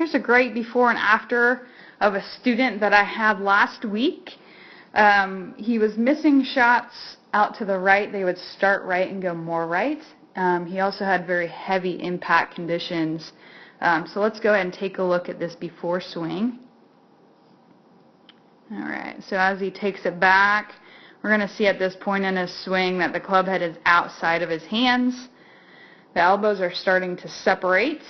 here's a great before and after of a student that I had last week. He was missing shots out to the right. They would start right and go more right. He also had very heavy impact conditions. So let's go ahead and take a look at this before swing. All right, so as he takes it back, we're going to see at this point in his swing that the club head is outside of his hands. The elbows are starting to separate.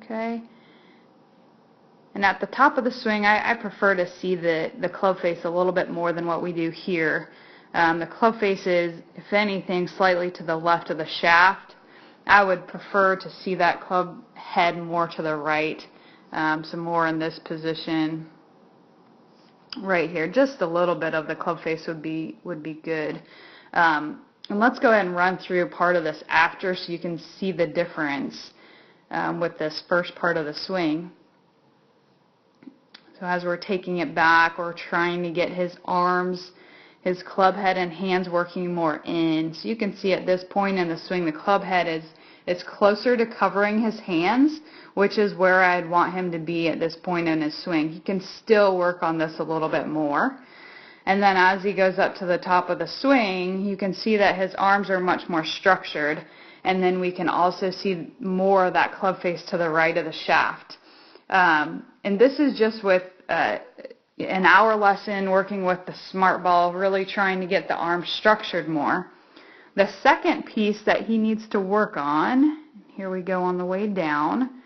Okay. And at the top of the swing, I prefer to see the club face a little bit more than what we do here. The club face is, if anything, slightly to the left of the shaft. I would prefer to see that club head more to the right. So more in this position right here. Just a little bit of the club face would be good. And let's go ahead and run through part of this after so you can see the difference with this first part of the swing. So as we're taking it back, we're trying to get his arms, his club head and hands working more in. So you can see at this point in the swing, the club head is closer to covering his hands, which is where I'd want him to be at this point in his swing. He can still work on this a little bit more. And then as he goes up to the top of the swing, you can see that his arms are much more structured. And then we can also see more of that club face to the right of the shaft. And this is just with an hour lesson working with the smart ball, really trying to get the arms structured more. The second piece that he needs to work on, here we go on the way down.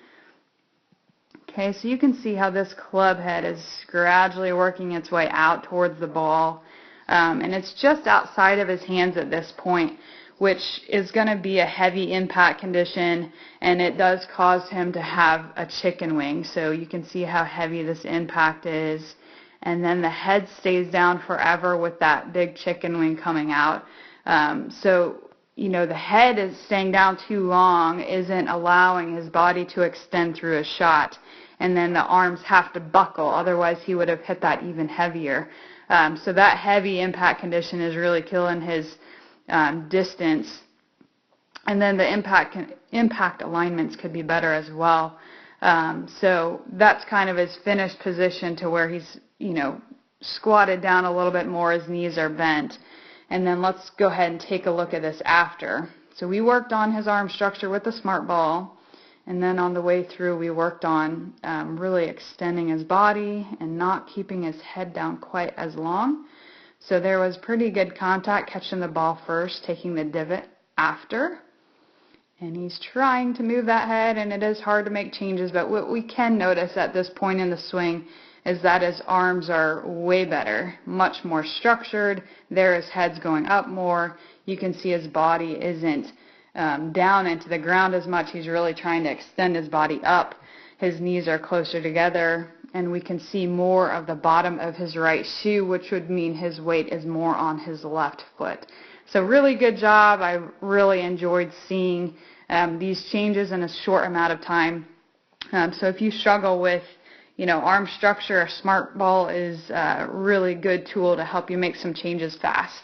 Okay, so you can see how this club head is gradually working its way out towards the ball. And it's just outside of his hands at this point, which is going to be a heavy impact condition, and it does cause him to have a chicken wing. So you can see how heavy this impact is. And then the head stays down forever with that big chicken wing coming out. So, you know, the head is staying down too long isn't allowing his body to extend through a shot. And then the arms have to buckle, otherwise he would have hit that even heavier. So that heavy impact condition is really killing his distance. And then the impact alignments could be better as well. So that's kind of his finished position to where he's, you know, squatted down a little bit more, his knees are bent. And then let's go ahead and take a look at this after. So we worked on his arm structure with the smart ball, and then on the way through we worked on really extending his body and not keeping his head down quite as long. So there was pretty good contact, catching the ball first, taking the divot after. And he's trying to move that head, and it is hard to make changes, but what we can notice at this point in the swing is that his arms are way better, much more structured. There his head's going up more. You can see his body isn't down into the ground as much. He's really trying to extend his body up. His knees are closer together, and we can see more of the bottom of his right shoe, which would mean his weight is more on his left foot. So really good job. I really enjoyed seeing these changes in a short amount of time. So if you struggle with, you know, arm structure, a smart ball is a really good tool to help you make some changes fast.